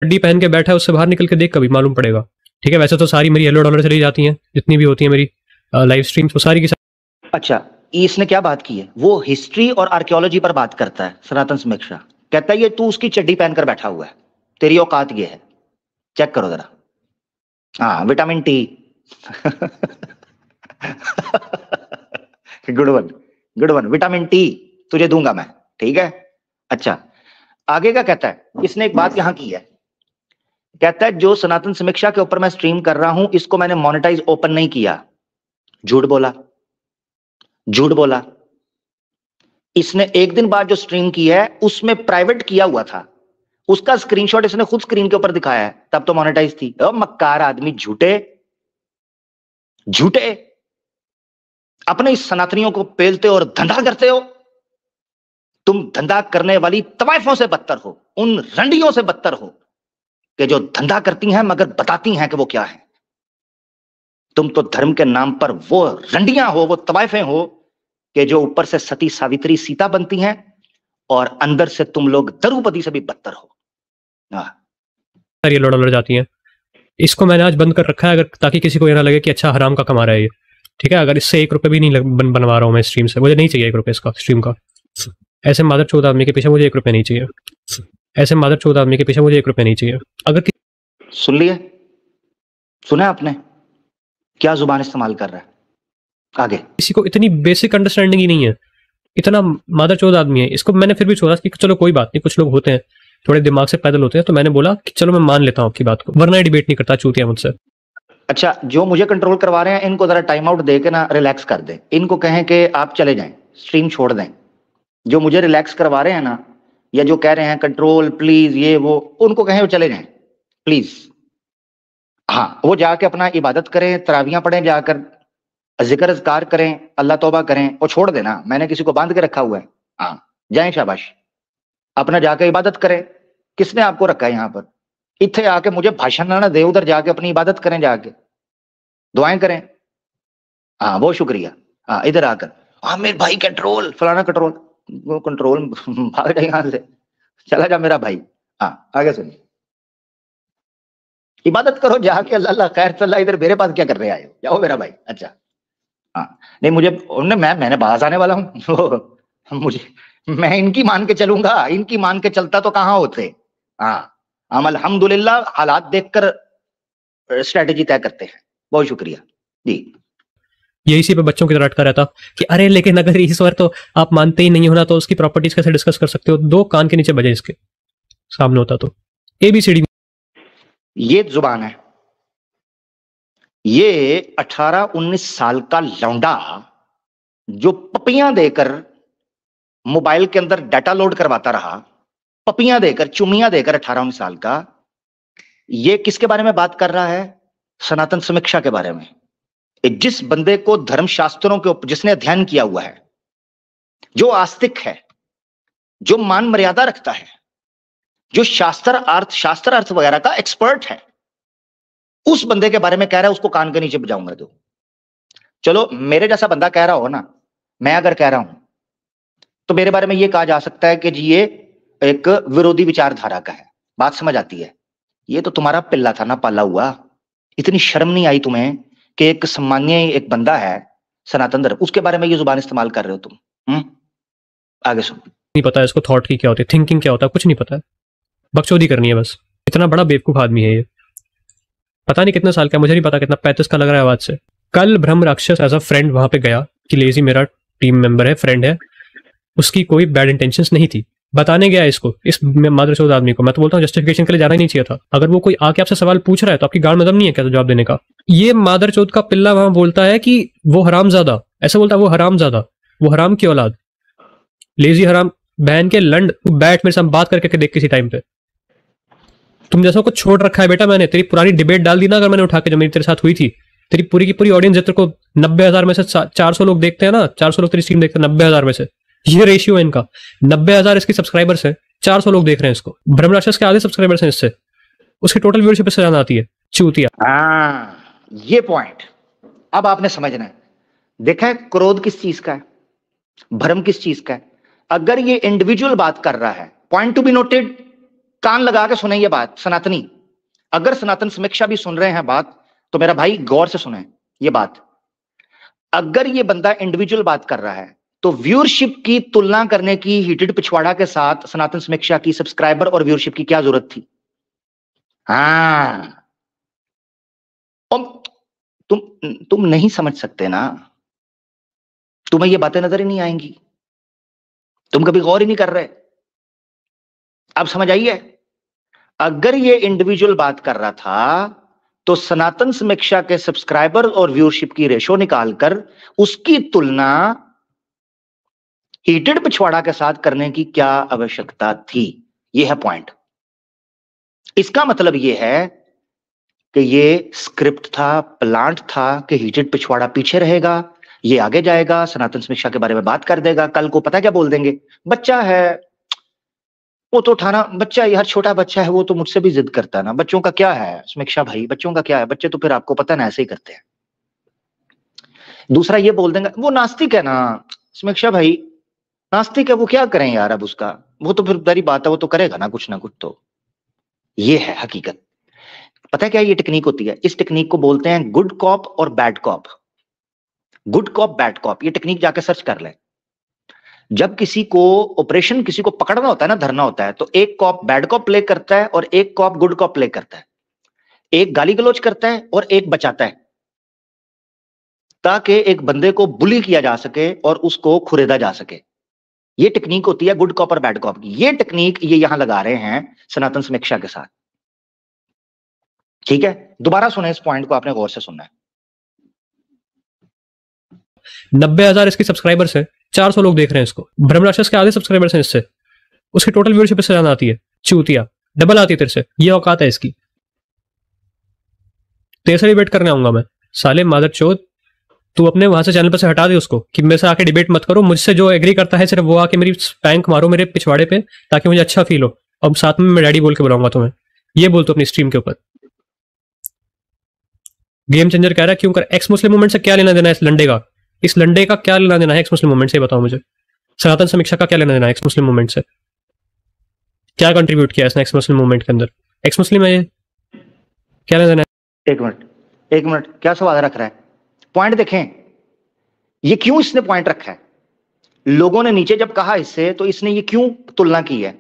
चड्डी पहन के बैठा है, उससे बाहर निकल के देख, कभी मालूम पड़ेगा। ठीक है, वैसे तो सारी मेरी येलो डॉलर चली जाती हैं, जितनी भी होती है मेरी लाइव स्ट्रीम्स, वो सारी की सारी। अच्छा, इसने क्या बात की है? वो हिस्ट्री और आर्कियोलॉजी पर बात करता है सनातन समीक्षा। कहता है ये तू उसकी चड्डी पहनकर बैठा हुआ है, तेरी औकात ये है, चेक करो जरा। हाँ, vitamin T. Good one, good one. Vitamin T तुझे दूंगा मैं, ठीक है। अच्छा, आगे का कहता है, इसने एक बात यहां की है। कहता है जो सनातन समीक्षा के ऊपर मैं स्ट्रीम कर रहा हूं, इसको मैंने मोनेटाइज ओपन नहीं किया। झूठ बोला, झूठ बोला। इसने एक दिन बाद जो स्ट्रीम की है उसमें प्राइवेट किया हुआ था, उसका स्क्रीनशॉट इसने खुद स्क्रीन के ऊपर दिखाया है, तब तो मोनेटाइज थी। मक्कार आदमी, झूठे झूठे, अपने इस सनातनियों को पेलते और धंधा करते हो। तुम धंधा करने वाली तवाइफों से बदतर हो, उन रंडियों से बदतर हो कि जो धंधा करती हैं मगर बताती हैं कि वो क्या है। तुम तो धर्म के नाम पर वो रंडियां हो, वो तवाइफें हो कि जो ऊपर से सती सावित्री सीता बनती हैं और अंदर से तुम लोग द्रौपदी से भी बदतर हो। सारी येलो डॉलर जाती हैं। इसको मैंने आज बंद कर रखा है, अगर ताकि किसी को ये ना लगे कि अच्छा हराम का कमा रहा है ये। ठीक है, अगर इससे 1 रुपए भी नहीं बनवा रहा हूँ मैं स्ट्रीम से, मुझे नहीं चाहिए 1 रुपए इसका स्ट्रीम का। ऐसे मादर चौदह आदमी के पीछे मुझे 1 रुपए नहीं चाहिए। ऐसे मादर चौदह आदमी के पीछे मुझे 1 रुपए नहीं चाहिए। अगर सुन लिए, सुना आपने क्या जुबान इस्तेमाल कर रहा है? आगे किसी को इतनी बेसिक अंडरस्टैंडिंग ही नहीं है, इतना मादर चौदह आदमी है। इसको मैंने फिर भी छोड़ा कि चलो कोई बात नहीं, कुछ लोग होते हैं थोड़े दिमाग से पैदल होते हैं, तो मैंने बोला कि चलो मैं मान लेता हूँ आपकी बात को, वरना डिबेट नहीं करता चूतिया मुझसे। अच्छा, जो मुझे कंट्रोल करवा रहे हैं इनको जरा टाइम आउट दे के ना रिलैक्स कर दें। इनको कहें कि आप चले जाएं, स्ट्रीम छोड़ दें। जो मुझे रिलैक्स करवा रहे हैं ना, या जो कह रहे हैं कंट्रोल प्लीज ये वो, उनको कहें वो चले जाएं प्लीज। हाँ, वो जाके अपना इबादत करें, तरावियां पढ़ें, जाकर जिक्र अज़कार करें, अल्लाह तौबा करें, और छोड़ देना। मैंने किसी को बांध के रखा हुआ है? हाँ, जाएं, शाबाश, अपना जाके इबादत करें। किसने आपको रखा है यहाँ पर? इत्थे आके मुझे भाषण ना दे, उधर जाके अपनी इबादत करें, जाके दुआएं करें। हाँ, बहुत शुक्रिया। हाँ, इधर आकर हाँ मेरे भाई कंट्रोल, फलाना कंट्रोल, वो कंट्रोल भाग जाए यहां से, चला जा मेरा भाई। हाँ, आगे सुनिए। इबादत करो जाके, अल्लाह अल्लाह खैर चल। इधर मेरे पास क्या करने आए हो? जाओ मेरा भाई। अच्छा, हाँ, नहीं मुझे मैंने बाज आने वाला हूँ। मुझे, मैं इनकी मान के चलूंगा, इनकी मान के चलता तो कहाँ होते। हाँ, हम अल्हम्दुलिल्लाह हालात देखकर स्ट्रेटेजी तय करते हैं। बहुत शुक्रिया जी। ये इसी पे बच्चों की तरह अटका रहता कि अरे लेकिन अगर ईश्वर तो आप मानते ही नहीं होना, तो उसकी प्रॉपर्टीज कैसे डिस्कस कर सकते हो? 2 कान के नीचे बजे इसके सामने होता तो ABCD। ये जुबान है, ये 18-19 साल का लौंडा जो पपियां देकर मोबाइल के अंदर डाटा लोड करवाता रहा, पपियां देकर, चुमियां देकर, 18-19 साल का। ये किसके बारे में बात कर रहा है? सनातन समीक्षा के बारे में। जिस बंदे को धर्मशास्त्रों के ऊपर जिसने अध्ययन किया हुआ है, जो आस्तिक है, जो मान मर्यादा रखता है, जो शास्त्र अर्थ वगैरह का एक्सपर्ट है, उस बंदे के बारे में कह रहा है, उसको कान के नीचे बजाऊंगा। तो चलो मेरे जैसा बंदा कह रहा हो ना, मैं अगर कह रहा हूं तो मेरे बारे में यह कहा जा सकता है कि जी ये एक विरोधी विचारधारा का है। बात समझ आती है? ये तो तुम्हारा पिल्ला था ना पाला हुआ। इतनी शर्म नहीं आई तुम्हें कि एक सम्मानीय एक बंदा है सनातन धर्म, उसके बारे में ये जुबान इस्तेमाल कर रहे हो तुम? आगे सुन। नहीं पता इसको थॉट की क्या होती है, थिंकिंग क्या होता है, कुछ नहीं पता है, बकचोदी करनी है बस। इतना बड़ा बेवकूफ आदमी है ये। पता नहीं कितने साल का, मुझे नहीं पता कितना, 35 का लग रहा है आवाज से। कल ब्रह्म राक्षस एज अ फ्रेंड वहां पे गया कि लेजी मेरा टीम मेंबर है, फ्रेंड है, उसकी कोई बैड इंटेंशंस नहीं थी, बताने गया इसको, इस मादरचोद आदमी को। मैं तो बोलता हूँ जस्टिफिकेशन के लिए जाना ही नहीं चाहिए था। अगर वो कोई आके आपसे सवाल पूछ रहा है तो आपकी गाड़ में दम नहीं है क्या तो जवाब देने का? ये मादरचोद का पिल्ला वहां बोलता है कि वो हरामजादा, ऐसे बोलता है, वो हरामजादा, वो हराम की औलाद, लेजी हराम, बहन के लंड। तू बैठ मेरे साथ बात करके देख किसी टाइम पे। तुम जैसा को छोड़ रखा है बेटा मैंने। तेरी पुरानी डिबेट डाल दी ना अगर मैंने उठा के, जो मेरी तेरे साथ हुई थी, तेरी पूरी की पूरी ऑडियंस तेरे को 90,000 में से 400 लोग देखते हैं ना, 400 लोग तेरी स्ट्रीम देखते हैं 90,000 में से। ये रेशियो है इनका, 90,000 इसकी सब्सक्राइबर्स है, 400 लोग देख रहे हैं इसको। ब्रह्म राक्षस के आधे सब्सक्राइबर्स हैं इससे, उसकी टोटल व्यूअरशिप इससे ज्यादा आती है। चूतिया। ये पॉइंट अब आपने समझना है। देखा है क्रोध किस चीज का है, भ्रम किस चीज का है। अगर ये इंडिविजुअल बात कर रहा है, पॉइंट टू बी नोटेड, कान लगा के सुने ये बात सनातनी, अगर सनातन समीक्षा भी सुन रहे हैं बात, तो मेरा भाई गौर से सुने ये बात। अगर ये बंदा इंडिविजुअल बात कर रहा है तो व्यूअरशिप की तुलना करने की हीटेड पिछवाड़ा के साथ सनातन समीक्षा की सब्सक्राइबर और व्यूअरशिप की क्या जरूरत थी? हाँ, तुम नहीं समझ सकते ना, तुम्हें ये बातें नजर ही नहीं आएंगी, तुम कभी गौर ही नहीं कर रहे। अब समझ आइए, अगर ये इंडिविजुअल बात कर रहा था तो सनातन समीक्षा के सब्सक्राइबर और व्यूअरशिप की रेशो निकालकर उसकी तुलना हीटेड पिछवाड़ा के साथ करने की क्या आवश्यकता थी? यह है पॉइंट। इसका मतलब यह है कि ये स्क्रिप्ट था, प्लांट था कि हीटेड पिछवाड़ा पीछे रहेगा, ये आगे जाएगा, सनातन समीक्षा के बारे में बात कर देगा, कल को पता क्या बोल देंगे, बच्चा है वो तो उठाना, बच्चा यार छोटा बच्चा है वो तो मुझसे भी जिद करता है ना, बच्चों का क्या है समीक्षा भाई, बच्चों का क्या है, बच्चे तो फिर आपको पता ना ऐसे ही करते हैं। दूसरा ये बोल देंगे वो नास्तिक है ना समीक्षा भाई, नास्तिक है वो क्या करें यार, अब उसका वो तो फिर बड़ी बात है, वो तो करेगा ना कुछ। तो ये है हकीकत। पता है क्या ये टेक्निक होती है? इस टेक्निक को बोलते हैं गुड कॉप और bad cop. Good cop bad cop, ये टेक्निक जाके सर्च कर ले। जब किसी को ऑपरेशन, किसी को पकड़ना होता है ना, धरना होता है, तो एक कॉप बैड कॉप प्ले करता है और एक कॉप गुड कॉप प्ले करता है। एक गाली गलौज करता है और एक बचाता है, ताकि एक बंदे को बुली किया जा सके और उसको खुरेदा जा सके। ये टेक्निक होती है गुड कॉप और बैड कॉप की। ये टेक्निक ये यहां लगा रहे हैं सनातन समीक्षा के साथ। ठीक है, दोबारा सुने इस पॉइंट को, आपने गौर से सुनना है। 90,000 इसकी सब्सक्राइबर्स है, 400 लोग देख रहे हैं इसको। ब्रह्म राक्षस के आधे सब्सक्राइबर्स हैं इससे, उसकी टोटल व्यूअरशिप इससे ज्यादा आती है। चूतिया, डबल आती है तेरे से, ये औकात है इसकी। तेरे से डिबेट करने आऊंगा मैं, साले मादर चोद। तू अपने वहां से चैनल पर से हटा दे उसको, कि मेरे से आके डिबेट मत करो। मुझसे जो एग्री करता है सिर्फ वो आके मेरी पैंक मारो मेरे पिछवाड़े पे, ताकि मुझे अच्छा फील हो, और साथ में मैं डैडी बोल के बुलाऊंगा तुम्हें। ये बोल तो अपनी स्ट्रीम के ऊपर। गेम चेंजर कह रहा है क्यों कर, एक्स मुस्लिम मूवमेंट से क्या लेना देना है इस लंडे का? इस लंडे का क्या लेना देना है एक्स मुस्लिम मूवमेंट से, बताओ मुझे। सनातन समीक्षा का क्या लेना देना है एक्स मुस्लिम मूवमेंट से? क्या कंट्रीब्यूट किया इसने एक्स मुस्लिम मूवमेंट के अंदर? एक्स मुस्लिम है ये, क्या लेना देना है? एक मिनट, क्या सवाल रख रहा है? पॉइंट देखें, ये क्यों इसने पॉइंट रखा है। लोगों ने नीचे जब कहा इससे, तो इसने ये क्यों तुलना की है।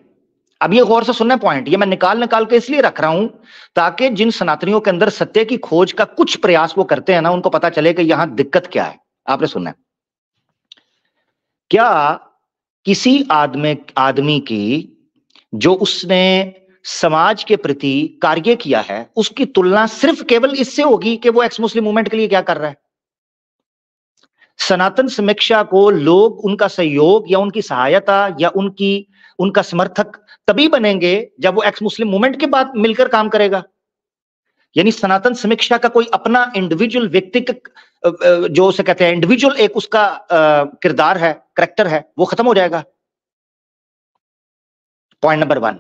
अब ये गौर से सुनना पॉइंट, ये मैं निकाल के इसलिए रख रहा हूं ताकि जिन सनातनियों के अंदर सत्य की खोज का कुछ प्रयास वो करते हैं ना, उनको पता चले कि यहां दिक्कत क्या है। आपने सुनना है, क्या किसी आदमी की जो उसने समाज के प्रति कार्य किया है, उसकी तुलना सिर्फ केवल इससे होगी कि वो एक्स मुस्लिम मूवमेंट के लिए क्या कर रहा है। सनातन समीक्षा को लोग उनका सहयोग या उनकी सहायता या उनका समर्थक तभी बनेंगे जब वो एक्स मुस्लिम मूवमेंट के बाद मिलकर काम करेगा। यानी सनातन समीक्षा का कोई अपना इंडिविजुअल व्यक्तिगत, जो उसे कहते हैं इंडिविजुअल, एक उसका किरदार है, करैक्टर है, वो खत्म हो जाएगा। पॉइंट नंबर 1,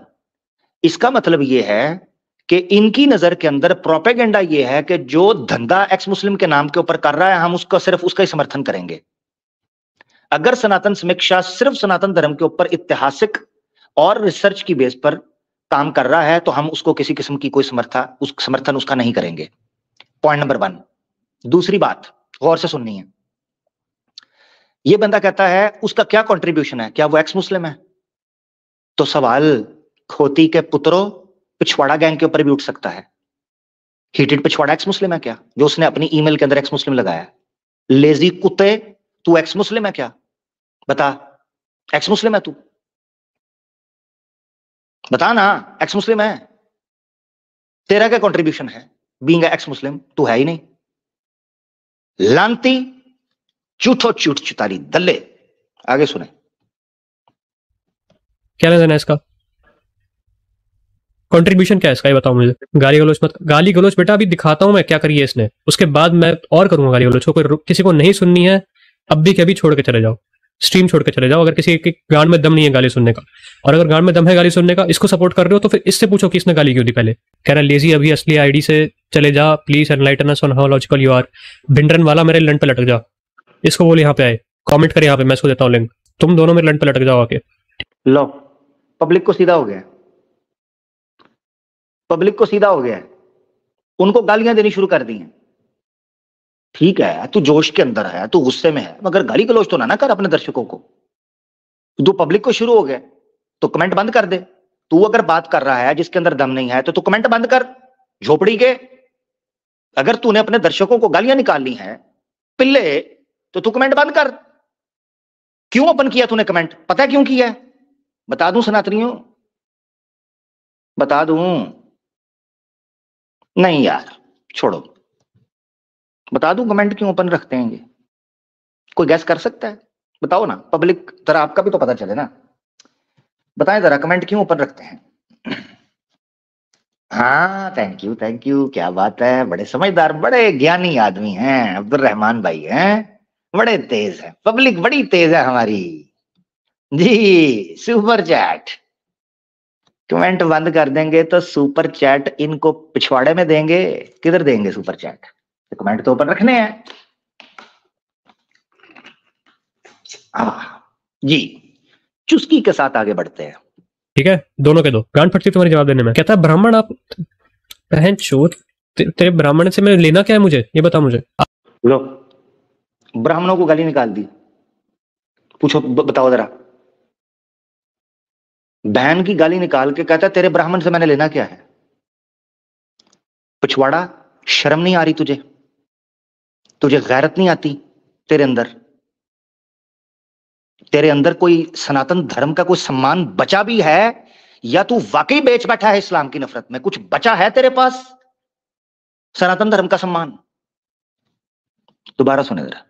इसका मतलब यह है कि इनकी नजर के अंदर प्रोपेगेंडा यह है कि जो धंधा एक्स मुस्लिम के नाम के ऊपर कर रहा है, हम उसका सिर्फ उसका ही समर्थन करेंगे। अगर सनातन समीक्षा सिर्फ सनातन धर्म के ऊपर ऐतिहासिक और रिसर्च की बेस पर काम कर रहा है, तो हम उसको किसी किस्म की कोई समर्थन उसका नहीं करेंगे। Point number 1। दूसरी बात गौर से सुननी है। यह बंदा कहता है उसका क्या कंट्रीब्यूशन है, क्या वो एक्स मुस्लिम है? तो सवाल खोती के पुत्रों, पिछवाड़ा गैंग के ऊपर भी उठ सकता है। हीटेड पिछवाड़ा एक्स मुस्लिम है क्या, जो उसने अपनी ईमेल के अंदर एक्स मुस्लिम लगाया? लेजी कुत्ते, तू एक्स मुस्लिम है क्या? बता, एक्स मुस्लिम है तू? बता ना, एक्स मुस्लिम है? तेरा क्या कंट्रीब्यूशन है बीइंग एक्स मुस्लिम? तू है ही नहीं। लांती, चूठो चूठ चुतारी दल्ले। आगे सुने, क्या लेना देना है इसका? कंट्रीब्यूशन क्या है इसका, ये बताओ मुझे। गाली गलौज मत, गाली गलौज बेटा अभी दिखाता हूं मैं क्या करी है इसने, उसके बाद मैं और करूंगा गाली गलौज। कोई किसी को नहीं सुननी है, अब भी कभी छोड़ के चले जाओ, स्ट्रीम छोड़ के चले जाओ, अगर किसी के गांड में दम नहीं है गाली सुनने का। और अगर गांड में दम है गाली सुनने का, इसको सपोर्ट कर रहे हो तो फिर इससे पूछो कि इसने गाली क्यों दी पहले। कह रहा लेजी अभी असली आईडी से चले जा, please enlighten us on how logical you are. Bhindranwale मेरे लंड पे लटक जा, इसको बोल यहाँ पे आए, कमेंट कर यहाँ पे, मैं इसको देता हूँ लिंक। तुम दोनों मेरे लंड पे लटक जाओ आके। लो, पब्लिक को सीधा हो गया। पब्लिक को सीधा हो गया है, उनको गालियां देनी शुरू कर दी हैं। ठीक है, तू जोश के अंदर है, तू गुस्से में है, मगर गाली गलौज तो ना कर अपने दर्शकों को। तू पब्लिक को शुरू हो गया तो कमेंट बंद कर दे। तू अगर बात कर रहा है जिसके अंदर दम नहीं है तो तू कमेंट बंद कर झोपड़ी के। अगर तूने अपने दर्शकों को गालियां निकालनी है पिल्ले, तो तू कमेंट बंद कर। क्यों ओपन किया तूने कमेंट? पता है क्यों किया है? बता दूं सनातनियों, बता दूं? नहीं यार, छोड़ो, बता दूं कमेंट क्यों ओपन रखते हैं ये? कोई गैस कर सकता है? बताओ ना पब्लिक, जरा आपका भी तो पता चले ना। बताएं जरा कमेंट क्यों ओपन रखते हैं? हाँ, थैंक यू, क्या बात है, बड़े समझदार, बड़े ज्ञानी आदमी हैं अब्दुल रहमान भाई हैं, बड़े तेज है, पब्लिक बड़ी तेज है हमारी जी। सुपर चैट कमेंट बंद कर देंगे तो सुपर चैट इनको पिछवाड़े में देंगे। किधर देंगे सुपर चैट? तो कमेंट तो ओपन रखने हैं जी। चुस्की के साथ आगे बढ़ते हैं। ठीक है, दोनों के दो। गांड फटती तुम्हारी जवाब देने में। कहता है ब्राह्मण आप बहन चोद, तेरे ब्राह्मण से मैं लेना क्या है मुझे, ये बता मुझे। लो, ब्राह्मणों को गाली निकाल दी, पूछो बताओ जरा। बहन की गाली निकाल के कहता तेरे ब्राह्मण से मैंने लेना क्या है? पिछवाड़ा, शर्म नहीं आ रही तुझे? तुझे गैरत नहीं आती तेरे अंदर? तेरे अंदर कोई सनातन धर्म का कोई सम्मान बचा भी है, या तू वाकई बेच बैठा है इस्लाम की नफरत में? कुछ बचा है तेरे पास सनातन धर्म का सम्मान? दोबारा सुने जरा।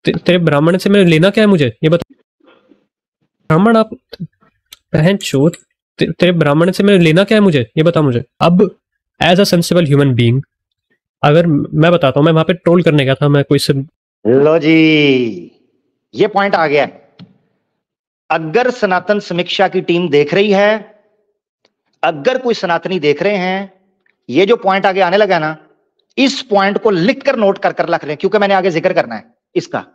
तेरे ब्राह्मण से मैं लेना क्या है मुझे, ये बता। ब्राह्मण आप बहन चोद, तेरे ब्राह्मण से मैं लेना क्या है मुझे, ये बता मुझे। अब as a sensible human being, अगर मैं बताता हूँ, मैं वहां पे ट्रोल करने गया था, मैं कोई से। लो जी, ये पॉइंट आ गया। अगर सनातन समीक्षा की टीम देख रही है, अगर कोई सनातनी देख रहे हैं, ये जो पॉइंट आगे आने लगा ना, इस पॉइंट को लिखकर नोट कर कर रख रहे हैं, क्योंकि मैंने आगे जिक्र करना है इसका।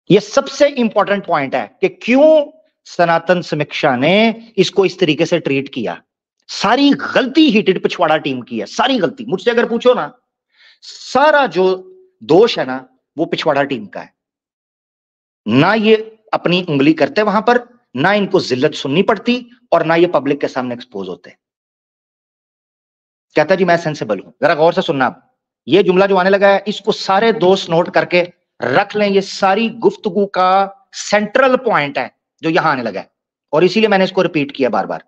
ये सबसे इंपॉर्टेंट पॉइंट है कि क्यों सनातन समीक्षा ने इसको इस तरीके से ट्रीट किया। सारी गलती हिटेड पिछवाड़ा टीम की है, सारी गलती। मुझसे अगर पूछो ना, सारा जो दोष है ना, वो पिछवाड़ा टीम का है। ना ये अपनी उंगली करते वहां पर, ना इनको जिल्लत सुननी पड़ती, और ना ये पब्लिक के सामने एक्सपोज होते। कहता जी मैं सेंसिबल हूं। जरा गौर से सुनना, आप ये जुमला जो आने लगा है, इसको सारे दोस्त नोट करके रख लें। ये सारी गुफ्तगू का सेंट्रल पॉइंट है जो यहां आने लगा है, और इसीलिए मैंने इसको रिपीट किया बार बार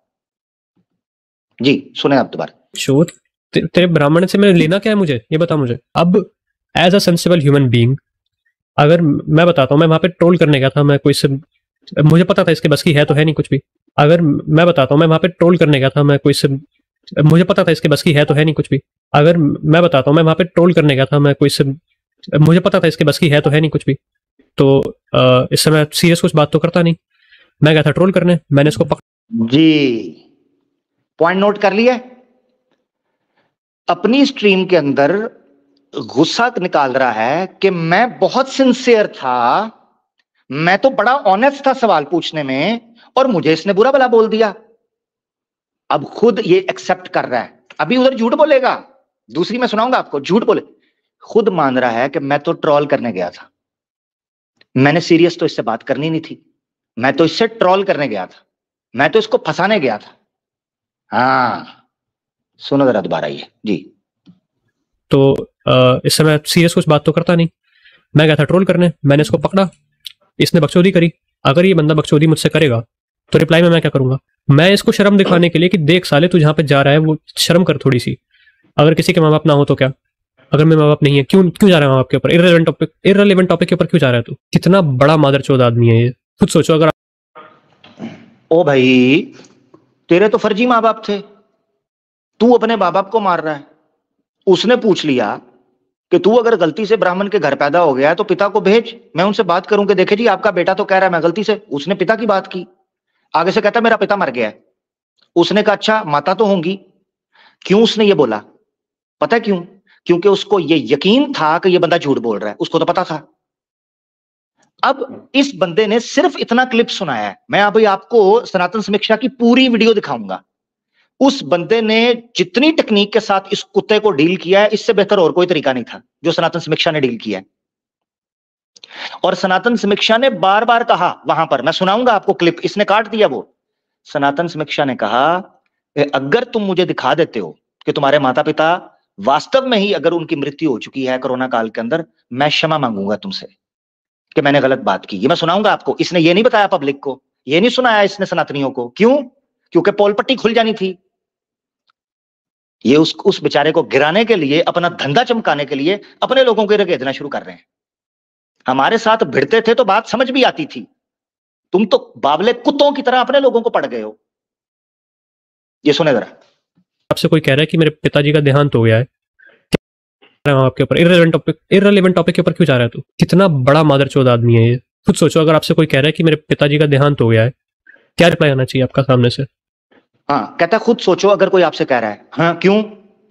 जी। सुने आप दोबारा। चोद, तेरे ब्राह्मण से मैं लेना क्या है मुझे, ये बता मुझे। अब as a sensible human being, अगर मैं बताता हूँ, मैं वहां पे ट्रोल करने गया था, मैं कोई से, मुझे पता था इसके बस की है तो है नहीं कुछ भी। अगर मैं बताता हूँ, मैं वहां पे ट्रोल करने गया था, मैं कोई से, मुझे पता था इसके बस की है तो है नहीं कुछ भी। अगर मैं बताता हूँ, मैं वहां पे ट्रोल करने गया था, मैं कोई से, मुझे पता था इसके बस की है तो है नहीं कुछ भी। तो इस समय सीरियस कुछ बात तो करता नहीं, मैं गया था ट्रोल करने, मैंने इसको जी। पॉइंट नोट कर लिया। अपनी स्ट्रीम के अंदर गुस्सा निकाल रहा है कि मैं बहुत सिंसियर था, मैं तो बड़ा ऑनेस्ट था सवाल पूछने में, और मुझे इसने बुरा भला बोल दिया। अब खुद ये एक्सेप्ट कर रहा है। अभी उधर झूठ बोलेगा, दूसरी मैं सुनाऊंगा आपको, झूठ बोले। खुद मान रहा है कि मैं तो ट्रोल करने गया था, मैंने सीरियस तो इससे बात करनी नहीं थी, मैं तो इससे ट्रोल करने गया था, मैं तो इसको फंसाने गया था। हाँ, सुनो जरा दोबारा ये जी। तो इस समय सीरियस कुछ बात तो करता नहीं, मैं गया था ट्रोल करने, मैंने इसको पकड़ा, इसने बकचोदी करी। अगर ये बंदा बकचोदी मुझसे करेगा तो रिप्लाई में मैं क्या करूंगा? मैं इसको शर्म दिखाने के लिए कि देख साले तू जहां पे जा रहा है वो शर्म कर थोड़ी सी। अगर किसी के माँ बाप ना हो तो क्या, अगर मेरे माँ बाप नहीं है, क्यों क्यों जा रहा है माँ बाप के ऊपर? इररिलेवेंट टॉपिक के ऊपर क्यों जा रहा है तू? कितना बड़ा मादरचोद आदमी है ये, खुद सोचो। अगर ओ भाई, तेरे तो फर्जी माँ बाप थे, तू अपने माँ बाप को मार रहा है। उसने पूछ लिया कि तू अगर गलती से ब्राह्मण के घर पैदा हो गया है तो पिता को भेज, मैं उनसे बात करूं कि देखे जी आपका बेटा तो कह रहा है मैं गलती से। उसने पिता की बात की, आगे से कहता मेरा पिता मर गया है। उसने कहा अच्छा माता तो होंगी। क्यों उसने ये बोला? पता है क्यों? क्योंकि उसको ये यकीन था कि ये बंदा झूठ बोल रहा है, उसको तो पता था। अब इस बंदे ने सिर्फ इतना क्लिप सुनाया है, मैं अभी आपको सनातन समीक्षा की पूरी वीडियो दिखाऊंगा। उस बंदे ने जितनी टेक्निक के साथ इस कुत्ते को डील किया है, इससे बेहतर और कोई तरीका नहीं था जो सनातन समीक्षा ने डील किया है। और सनातन समीक्षा ने बार बार कहा, वहां पर मैं सुनाऊंगा आपको क्लिप, इसने काट दिया वो। सनातन समीक्षा ने कहा अगर तुम मुझे दिखा देते हो कि तुम्हारे माता पिता वास्तव में ही अगर उनकी मृत्यु हो चुकी है कोरोना काल के अंदर, मैं क्षमा मांगूंगा तुमसे कि मैंने गलत बात की। ये मैं सुनाऊंगा आपको। इसने ये नहीं बताया पब्लिक को, ये नहीं सुनाया इसने सनातनियों को। क्यों? क्योंकि पोल पट्टी खुल जानी थी। ये उस बेचारे को गिराने के लिए, अपना धंधा चमकाने के लिए अपने लोगों को घेरना शुरू कर रहे हैं। हमारे साथ भिड़ते थे तो बात समझ भी आती थी, तुम तो बावले कुत्तों की तरह अपने लोगों को पड़ गए हो। ये सुने जरा। आपसे कोई कह रहा है कि मेरे पिताजी का देहांत हो गया है, आपके ऊपर इररिलेवेंट टॉपिक के ऊपर क्यों जा रहा है तू? कितना बड़ा मादरचोद आदमी है ये। खुद सोचो, अगर आपसे कोई कह रहा है कि मेरे पिताजी का देहांत हो गया है, क्या रिप्लाई आना चाहिए आपका सामने से? हाँ, कहता खुद सोचो अगर कोई आपसे कह रहा है। हाँ, क्यों?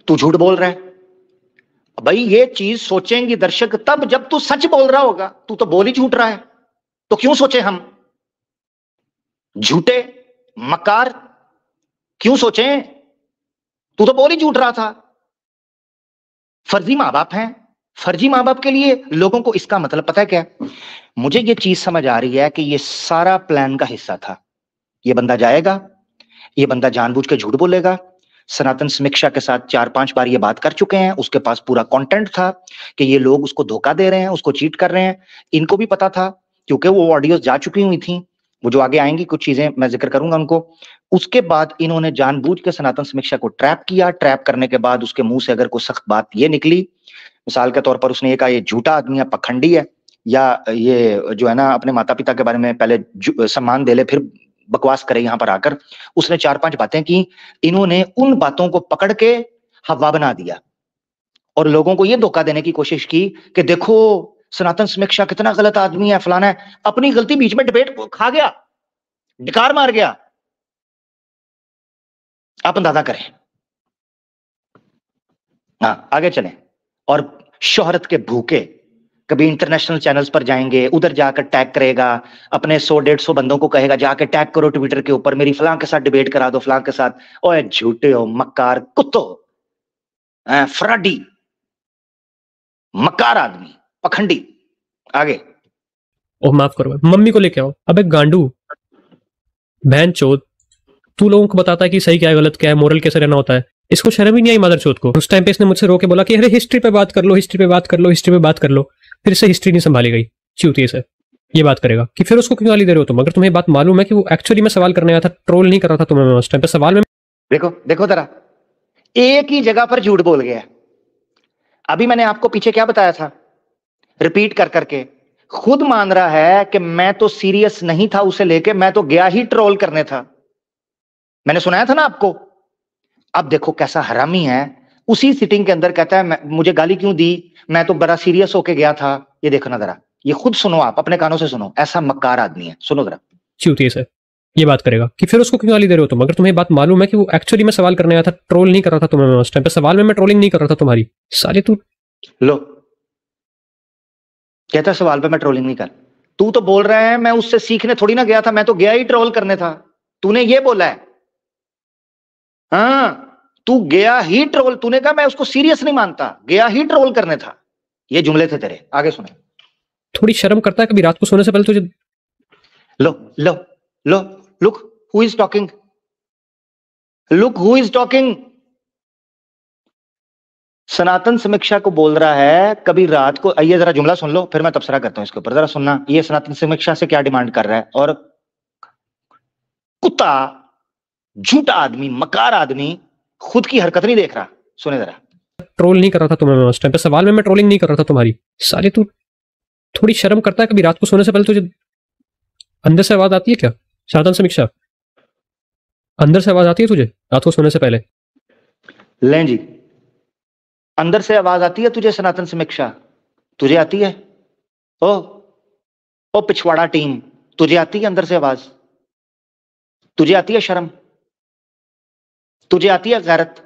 तू झूठ बोल रहा है। भाई ये चीज सोचेंगे दर्शक तब जब तू सच बोल रहा होगा। तू तो बोल ही झूठ रहा है, तो क्यों सोचे हम? झूठे मकार क्यों सोचे? तू तो बोल ही झूठ रहा था। फर्जी मां बाप हैं। फर्जी मां बाप के लिए लोगों को इसका मतलब पता है क्या? मुझे ये चीज समझ आ रही है कि ये सारा प्लान का हिस्सा था। ये बंदा जाएगा, ये बंदा जानबूझ के झूठ बोलेगा। सनातन समीक्षा के साथ 4-5 बार ये बात कर चुके हैं, उसके पास पूरा कंटेंट था कि ये लोग उसको धोखा दे रहे हैं, उसको चीट कर रहे हैं। इनको भी पता था क्योंकि वो ऑडियोज जा चुकी हुई थी। वो जो आगे आएंगी कुछ चीजें मैं जिक्र करूंगा उनको। उसके बाद इन्होंने जानबूझ के सनातन समीक्षा को ट्रैप किया। ट्रैप करने के बाद उसके मुंह से अगर कोई सख्त बात ये निकली, मिसाल के तौर पर उसने ये कहा ये झूठा आदमी है, पखंडी है, या ये जो है ना अपने माता पिता के बारे में पहले सम्मान दे ले फिर बकवास करे यहां पर आकर, उसने 4-5 बातें की। इन्होंने उन बातों को पकड़ के हवा बना दिया और लोगों को यह धोखा देने की कोशिश की कि देखो सनातन समीक्षा कितना गलत आदमी है, फलाना है। अपनी गलती बीच में डिबेट खा गया, डिकार मार गया। आप अंदाजा करें। हाँ, आगे चलें। और शोहरत के भूखे कभी इंटरनेशनल चैनल्स पर जाएंगे, उधर जाकर टैग करेगा, अपने 100-150 बंदों को कहेगा जाके टैग करो ट्विटर के ऊपर, मेरी फलां के साथ डिबेट करा दो, फलां के साथ। ओए झूठे हो, मक्कार कुत्तो, फ्रॉडी, मक्कार आदमी, पखंडी। आगे। ओह माफ करो, मम्मी को लेके आओ। अबे गांडू, बहन चोद, तू लोगों को बताता है कि सही क्या है गलत क्या है, मोरल कैसे रहना होता है। इसको शर्म ही नहीं आई मदर चोद को। उस टाइम पे इसने मुझसे रोके बोला कि अरे हिस्ट्री पे बात कर लो, हिस्ट्री पे बात कर लो, हिस्ट्री पे बात कर लो। फिर इससे हिस्ट्री नहीं संभाली गई। चूतिए से ये बात करेगा कि फिर उसको क्यों गाली दे रहे हो तुम? अगर तुम्हें बात मालूम है कि वो एक्चुअली में सवाल करने आया था, ट्रोल नहीं कर रहा था तुम्हें मैं उस टाइम पे सवाल में। देखो देखो जरा, एक ही जगह पर झूठ बोल गया। अभी मैंने आपको पीछे क्या बताया था, रिपीट कर करके खुद मान रहा है कि मैं तो सीरियस नहीं था उसे लेके, मैं तो गया ही ट्रोल करने था। मैंने सुनाया था ना आपको। अब देखो कैसा हरामी है, उसी सिटिंग के अंदर कहता है मुझे गाली क्यों दी, मैं तो बड़ा सीरियस होके गया था। ये देखो ना जरा, ये खुद सुनो, आप अपने कानों से सुनो, ऐसा मक्कार आदमी है। सुनो जरा। चूतिए से ये बात करेगा कि फिर उसको क्यों गाली दे रहे हो तुम? अगर तुम्हें बात मालूम है कि वो एक्चुअली में सवाल करने आया था, ट्रोल नहीं कर रहा था तुम्हें मैं उस टाइम पे सवाल में मैं ट्रोलिंग नहीं कर रहा था तुम्हारी। साले तू लो, कहता सवाल पे मैं ट्रोलिंग नहीं कर। तू तो बोल रहा है मैं उससे सीखने थोड़ी ना गया था, मैं तो गया ही ट्रोल करने था। तूने ये बोला है। हाँ, तू गया ही ट्रोल, तूने कहा मैं उसको सीरियस नहीं मानता, गया ही ट्रोल करने था। ये जुमले थे तेरे। आगे सुने। थोड़ी शर्म करता है कभी रात को सोने से पहले तुझे? लो लो लो, look who is talking, look who is talking. Sanatan Samiksha को बोल रहा है कभी रात को। ये जरा जुमला सुन लो, फिर मैं तबसरा करता हूं इसके ऊपर। जरा सुनना ये सनातन समीक्षा से क्या डिमांड कर रहा है। और कुत्ता, झूठा आदमी, मकार आदमी खुद की हरकत नहीं देख रहा। सुने जरा। ट्रोल नहीं कर रहा था तुम्हें मैं उस टाइम पे सवाल में मैं ट्रोलिंग नहीं कर रहा था तुम्हारी। साले तू थोड़ी शर्म करता है कभी रात को सोने से पहले तुझे? अंदर से आवाज आती है क्या सनातन समीक्षा? अंदर से आवाज आती है तुझे रात को सोने से पहले? लें जी, अंदर से आवाज आती है तुझे सनातन समीक्षा? तुझे आती है? ओ पिछवाड़ा टीम, तुझे आती है अंदर से आवाज? तुझे आती है शर्म? तुझे आती है गैरत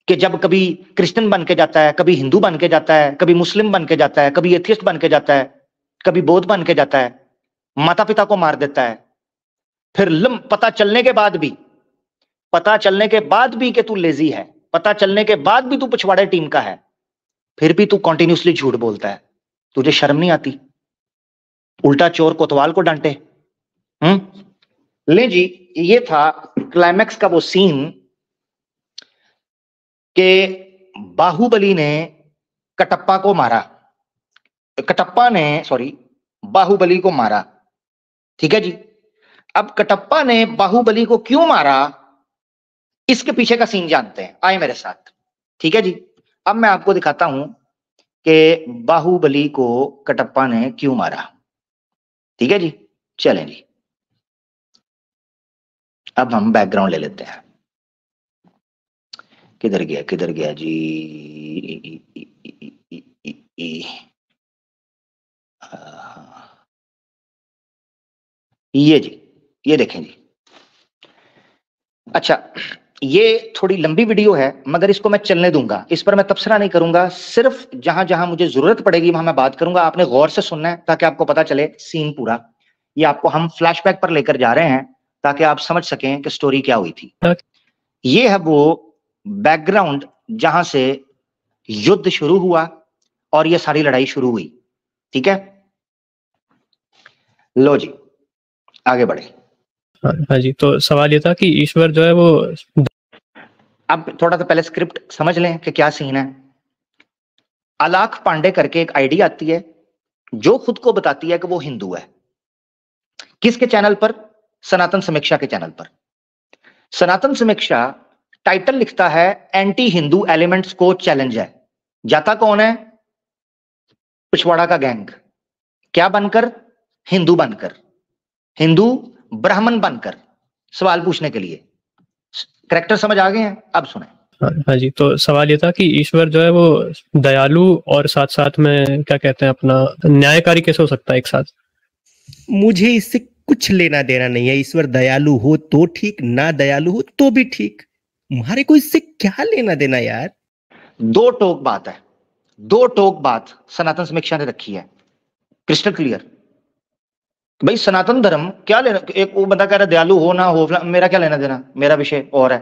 कि जब कभी क्रिश्चियन बन के जाता है, कभी हिंदू बन के जाता है, कभी मुस्लिम बन के जाता है, कभी एथियस्ट बन के जाता है, कभी बोध बन के जाता है, माता पिता को मार देता है, फिर पता चलने के बाद भी कि तू लेजी है, पता चलने के बाद भी तू पिछवाड़े टीम का है, फिर भी तू कंटिन्यूसली झूठ बोलता है। तुझे शर्म नहीं आती? उल्टा चोर कोतवाल को डांटे। ले जी, ये था क्लाइमैक्स का वो सीन कि बाहुबली ने कटप्पा को मारा, बाहुबली को मारा। ठीक है जी। अब कटप्पा ने बाहुबली को क्यों मारा, इसके पीछे का सीन जानते हैं, आए मेरे साथ। ठीक है जी। अब मैं आपको दिखाता हूं कि बाहुबली को कटप्पा ने क्यों मारा। ठीक है जी, चलें जी। अब हम बैकग्राउंड ले लेते हैं। किधर गया जी? ये जी, ये देखें जी। अच्छा, ये थोड़ी लंबी वीडियो है मगर इसको मैं चलने दूंगा, इस पर मैं तबसरा नहीं करूंगा, सिर्फ जहां जहां मुझे जरूरत पड़ेगी वहां मैं बात करूंगा। आपने गौर से सुनना है ताकि आपको पता चले सीन पूरा। ये आपको हम फ्लैशबैक पर लेकर जा रहे हैं ताकि आप समझ सकें कि स्टोरी क्या हुई थी। ये है वो बैकग्राउंड जहां से युद्ध शुरू हुआ और ये सारी लड़ाई शुरू हुई। ठीक है, लो जी आगे बढ़े। हाँ जी, तो सवाल ये था कि ईश्वर जो है वो, अब थोड़ा सा पहले स्क्रिप्ट समझ लें कि क्या सीन है। अलाख पांडे करके एक आईडी आती है जो खुद को बताती है कि वो हिंदू है। किसके चैनल पर? सनातन समीक्षा के चैनल पर। सनातन समीक्षा टाइटल लिखता है एंटी हिंदू एलिमेंट्स को चैलेंज है। जाता कौन है? पिछवाड़ा का गैंग। क्या बनकर? हिंदू बनकर, हिंदू ब्राह्मण बनकर, सवाल पूछने के लिए। करेक्टर समझ आ गए हैं? अब सुने। हाँ जी, तो सवाल ये था कि ईश्वर जो है वो दयालु और साथ साथ में क्या कहते हैं अपना न्यायकारी कैसे हो सकता है एक साथ? मुझे इससे कुछ लेना देना नहीं है। ईश्वर दयालु हो तो ठीक, ना दयालु हो तो भी ठीक, तुम्हारे को इससे क्या लेना देना यार। दो टोक बात है, दो टोक बात सनातन समीक्षा ने रखी है, क्रिस्टल क्लियर। भाई सनातन धर्म क्या लेना, एक वो बंदा कह रहा दयालु हो ना हो, मेरा क्या लेना देना, मेरा विषय और है।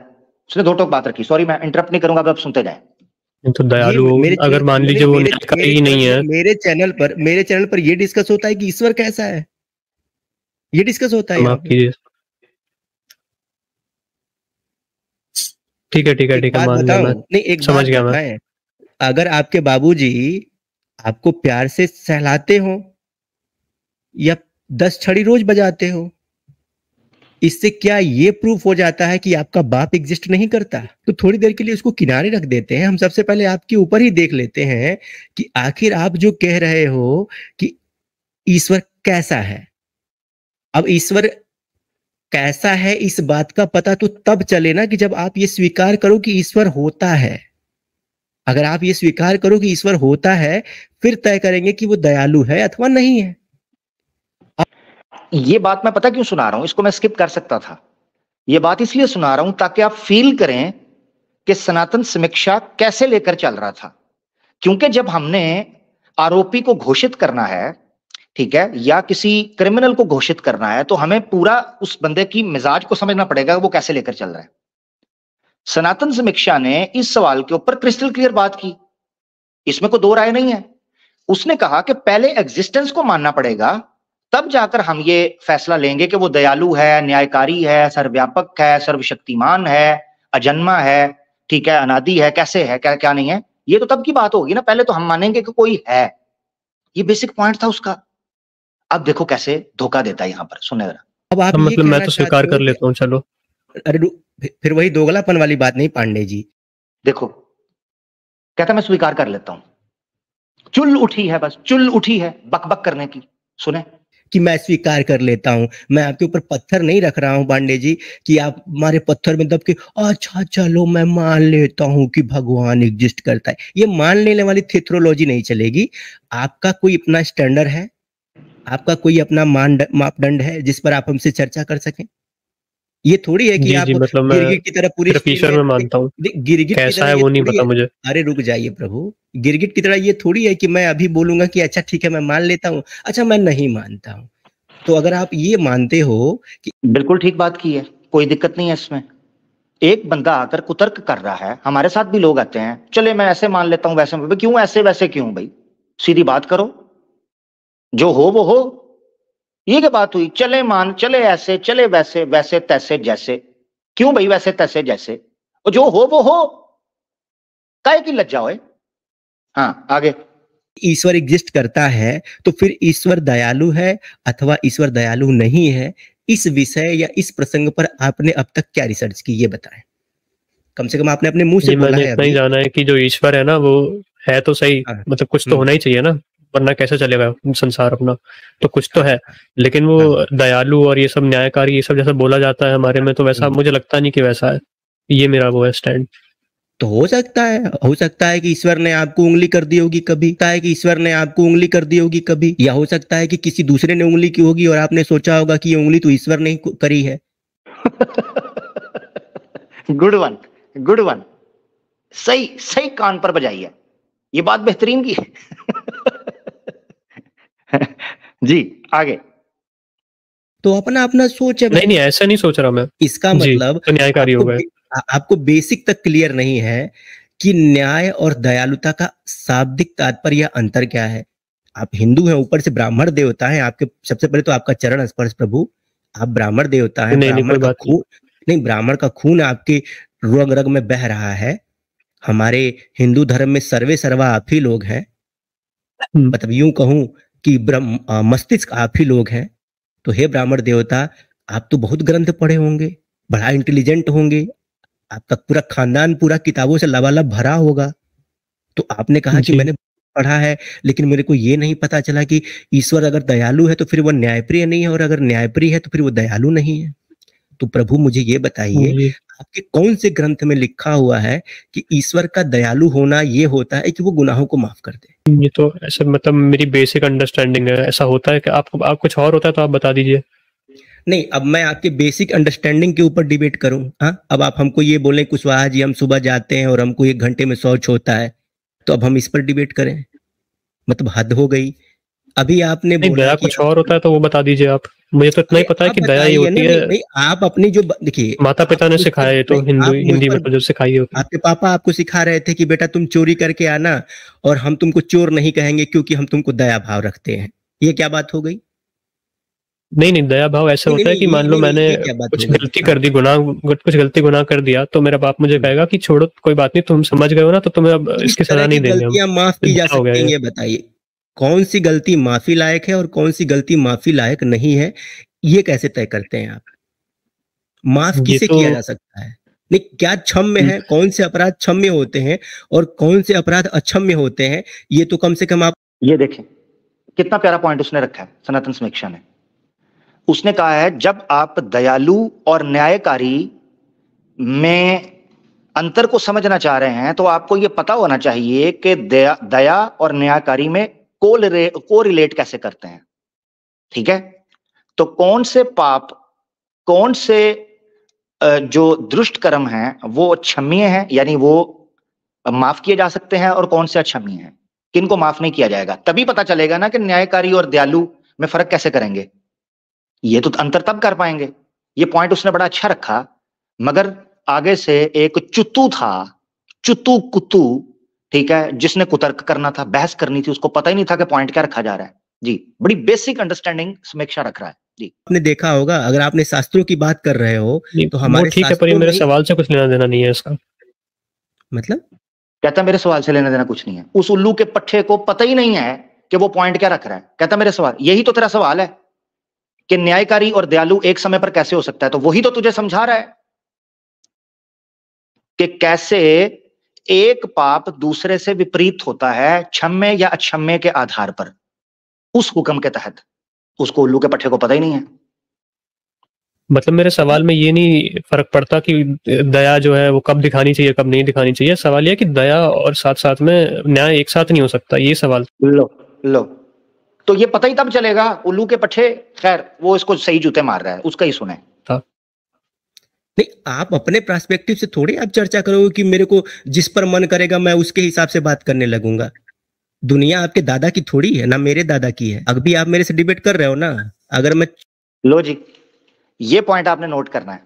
उसने दो टोक बात रखी। सॉरी मैं इंटरप्ट नहीं करूंगा, अब सुनते जाएं। तो दयालु अगर मान लीजिए वो न्यायकारी ही नहीं है। मेरे चैनल पर ये डिस्कस होता है कि ईश्वर कैसा है, ये डिस्कस होता है। माफ कीजिए। ठीक है मान लिया मैं, नहीं एक समझ गया मैं। अगर आपके बाबूजी आपको प्यार से सहलाते हो या 10 छड़ी रोज बजाते हो, इससे क्या ये प्रूफ हो जाता है कि आपका बाप एग्जिस्ट नहीं करता? तो थोड़ी देर के लिए उसको किनारे रख देते हैं। हम सबसे पहले आपके ऊपर ही देख लेते हैं कि आखिर आप जो कह रहे हो कि ईश्वर कैसा है। अब ईश्वर कैसा है इस बात का पता तो तब चले ना कि जब आप ये स्वीकार करो कि ईश्वर होता है। अगर आप ये स्वीकार करो कि ईश्वर होता है, फिर तय करेंगे कि वो दयालु है अथवा नहीं है। ये बात मैं पता क्यों सुना रहा हूं, इसको मैं स्किप कर सकता था। ये बात इसलिए सुना रहा हूं ताकि आप फील करें कि सनातन समीक्षा कैसे लेकर चल रहा था। क्योंकि जब हमने आरोपी को घोषित करना है, ठीक है, या किसी क्रिमिनल को घोषित करना है, तो हमें पूरा उस बंदे की मिजाज को समझना पड़ेगा वो कैसे लेकर चल रहा है। सनातन समीक्षा ने इस सवाल के ऊपर क्रिस्टल क्लियर बात की, इसमें कोई दो राय नहीं है। उसने कहा कि पहले एग्जिस्टेंस को मानना पड़ेगा, तब जाकर हम ये फैसला लेंगे कि वो दयालु है, न्यायकारी है, सर्वव्यापक है, सर्वशक्तिमान है, अजन्मा है, ठीक है, अनादि है, कैसे है, क्या क्या नहीं है। ये तो तब की बात होगी ना, पहले तो हम मानेंगे कि कोई है। ये बेसिक पॉइंट था उसका। अब देखो कैसे धोखा देता है यहाँ पर, सुने जरा। अब आप मतलब मैं तो स्वीकार कर लेता हूँ, चलो। अरे फिर वही दोगलापन वाली बात नहीं पांडे जी। देखो कहता मैं स्वीकार कर लेता हूं, चुल उठी है, बस चुल उठी है बकबक करने की। सुने कि मैं स्वीकार कर लेता हूं, मैं आपके ऊपर पत्थर नहीं रख रहा हूं पांडे जी कि आप हमारे पत्थर में दब के अच्छा चलो मैं मान लेता हूं कि भगवान एग्जिस्ट करता है। ये मान लेने वाली थेथरोलॉजी नहीं चलेगी। आपका कोई अपना स्टैंडर्ड है, आपका कोई अपना मापदंड है जिस पर आप हमसे चर्चा कर सकें? ये थोड़ी है कि जी आप जी, मतलब मैं गिरगिट की तरह पूरी सिर्फ स्पीड ईश्वर में में मानता हूँ, गिरगिट की कैसा तरह है ये वो नहीं थोड़ी पता है। मुझे। अरे रुक जाइए प्रभु, गिरगिट की तरह ये थोड़ी है कि मैं अभी बोलूंगा कि अच्छा ठीक है मैं मान लेता हूँ, अच्छा मैं नहीं मानता हूँ। तो अगर आप ये मानते हो कि बिल्कुल ठीक बात की है, कोई दिक्कत नहीं है इसमें। एक बंदा आकर कुतर्क कर रहा है, हमारे साथ भी लोग आते हैं, चले मैं ऐसे मान लेता हूं वैसे क्यों ऐसे वैसे क्यों भाई, सीधी बात करो, जो हो वो हो। ये क्या बात हुई, चले मान चले ऐसे चले वैसे वैसे तैसे जैसे, क्यों भाई वैसे तैसे जैसे, और जो हो वो हो, काहे की लज्जा होए। हाँ आगे। ईश्वर एग्जिस्ट करता है तो फिर ईश्वर दयालु है अथवा ईश्वर दयालु नहीं है, इस विषय या इस प्रसंग पर आपने अब तक क्या रिसर्च की ये बताएं। कम से कम आपने अपने मुंह से जी, बोला मैंने है इतना ही अभी। जाना है कि जो ईश्वर है ना वो है तो सही, हाँ। मतलब कुछ तो होना ही चाहिए ना, वरना कैसे चलेगा संसार अपना, तो कुछ तो हाँ है। लेकिन वो हाँ। दयालु और ये सब न्यायकारी ये सब जैसा बोला जाता है हमारे में, तो वैसा मुझे लगता नहीं कि वैसा है। ये मेरा वो है स्टैंड। तो हो सकता है कि ईश्वर ने आपको उंगली कर दी होगी कभी, सकता है कि ईश्वर ने आपको उंगली कर दी होगी कभी, या हो सकता है कि किसी दूसरे ने उंगली की होगी और आपने सोचा होगा कि ये उंगली तो ईश्वर ने ही करी है। गुड वन, गुड वन, सही सही कान पर बजाई है, ये बात बेहतरीन की है। जी आगे। तो अपना अपना सोच है नहीं भाई। नहीं, ऐसा नहीं सोच रहा मैं। इसका जी, मतलब तो न्यायकारी हो गए। आपको बेसिक तक क्लियर नहीं है कि न्याय और दयालुता का शाब्दिक तात्पर्य या अंतर क्या है। आप हिंदू हैं, ऊपर से ब्राह्मण देवता हैं, आपके सबसे पहले तो आपका चरण स्पर्श प्रभु। आप ब्राह्मण देवता हैं, नहीं नहीं, कोई बात नहीं। ब्राह्मण का खून आपके रग रग में बह रहा है। हमारे हिंदू धर्म में सर्वे सर्वा आप ही लोग हैं। मतलब यूं कहूं कि मस्तिष्क आप ही लोग हैं। तो हे ब्राह्मण देवता, आप तो बहुत ग्रंथ पढ़े होंगे, बड़ा इंटेलिजेंट होंगे, आपका पूरा खानदान पूरा किताबों से लबालब भरा होगा। तो आपने कहा कि जी मैंने पढ़ा है, लेकिन मेरे को ये नहीं पता चला कि ईश्वर अगर दयालु है तो फिर वो न्यायप्रिय नहीं है, और अगर न्यायप्रिय है तो फिर वो दयालु नहीं है। तो प्रभु मुझे ये बताइए, जी, आपके कौन से ग्रंथ में लिखा हुआ है कि ईश्वर का दयालु होना ये होता है कि वो गुनाहों को माफ कर दे। ये तो ऐसा मतलब मेरी बेसिक अंडरस्टैंडिंग है, ऐसा होता है कि आप कुछ और होता है तो आप बता दीजिए। नहीं, अब मैं आपके बेसिक अंडरस्टैंडिंग के ऊपर डिबेट करूं। हाँ, अब आप हमको ये बोलें कुशवाहा जी हम सुबह जाते हैं और हमको 1 घंटे में शौच होता है, तो अब हम इस पर डिबेट करें? मतलब हद हो गई। अभी आपने नहीं, बोला दया कि कुछ और होता है तो वो बता दीजिए आप। मुझे तो इतना अरे ही पता है आप कि दया ये बताइए ना। होती है, नहीं नहीं, आप अपनी जो देखिए, माता आप पिता ने मुझ पर सिखाया, ये तो नहीं, हिंदू आप मुझ हिंदी में पर तो जो सिखाई होती है। आपके पापा आपको सिखा रहे थे कि बेटा तुम चोरी करके आना, और हम तुमको चोर नहीं कहेंगे क्योंकि हम तुमको दया भाव रखते हैं। ये क्या बात हो गई? नहीं नहीं, दया भाव ऐसा नहीं नहीं होता है नहीं, कि मान लो नहीं नहीं, मैंने ये क्या बात कुछ हो गई? गलती हाँ। कर दी, गुनाह कर दिया, तो मेरा बाप मुझे कहेगा कि छोड़ो कोई बात नहीं, तुम समझ गए हो ना, तो तुम्हें अब किस इसकी तरह सजा की नहीं देंगे हम, गलतियां माफ ये की जा बड़ा हो गया सकती हैं ये। ये बताइए। कौन सी गलती माफी लायक है और कौन सी गलती माफी लायक नहीं है, ये कैसे तय करते हैं आप? माफ ये किसे तो किया जा सकता है? नहीं, क्या क्षम्य है, कौन से अपराध क्षम्य होते हैं और कौन से अपराध अक्षम्य होते हैं, ये तो कम से कम आप। ये देखें कितना प्यारा पॉइंट उसने रखा है सनातन समीक्षा ने। उसने कहा है जब आप दयालु और न्यायकारी में अंतर को समझना चाह रहे हैं तो आपको यह पता होना चाहिए कि दया और न्यायकारी में को रिलेट कैसे करते हैं। ठीक है, तो कौन से पाप, कौन से जो दुष्ट कर्म हैं वो क्षम्य हैं, यानी वो माफ किए जा सकते हैं, और कौन से अक्षम्य हैं, किनको माफ नहीं किया जाएगा। तभी पता चलेगा ना कि न्यायकारी और दयालु में फर्क कैसे करेंगे। ये तो अंतर तब कर पाएंगे। ये पॉइंट उसने बड़ा अच्छा रखा, मगर आगे से एक चुत्तू था, चुत्तू कुत्तू, ठीक है, जिसने कुतर्क करना था, बहस करनी थी, उसको पता ही नहीं था कि पॉइंट क्या रखा जा रहा है। जी, बड़ी बेसिक अंडरस्टैंडिंग समीक्षा रख रहा है। जी, आपने देखा होगा, अगर आपने शास्त्रों की बात कर रहे हो नहीं, तो वो हमारे ठीक है, पर ये शास्त्रों में मेरे ही। सवाल से कुछ लेना देना नहीं है इसका। मतलब कहता मेरे सवाल से लेना देना कुछ नहीं है। उस उल्लू के पट्टे को पता ही नहीं है कि वो पॉइंट क्या रख रहा है। कहता मेरे सवाल, यही तो तेरा सवाल है कि न्यायकारी और दयालु एक समय पर कैसे हो सकता है, तो वही तो तुझे समझा रहा है कि कैसे एक पाप दूसरे से विपरीत होता है क्षम्य या अक्षम्य के आधार पर, उस हुक्म के तहत। उसको उल्लू के पट्टे को पता ही नहीं है। मतलब मेरे सवाल में ये नहीं फर्क पड़ता कि दया जो है वो कब दिखानी चाहिए कब नहीं दिखानी चाहिए, सवाल ये कि दया और साथ साथ में न्याय एक साथ नहीं हो सकता, ये सवाल। लो लो, तो ये पता ही तब चलेगा उल्लू के पट्टे। खैर वो इसको सही जूते मार रहा है, उसका ही सुने। था नहीं, आप अपने पर्सपेक्टिव से थोड़ी आप चर्चा करोगे कि मेरे को जिस पर मन करेगा मैं उसके हिसाब से बात करने लगूंगा। दुनिया आपके दादा की थोड़ी है ना, मेरे दादा की है। अभी आप मेरे से डिबेट कर रहे हो ना, अगर मैं लो जी, ये पॉइंट आपने नोट करना है।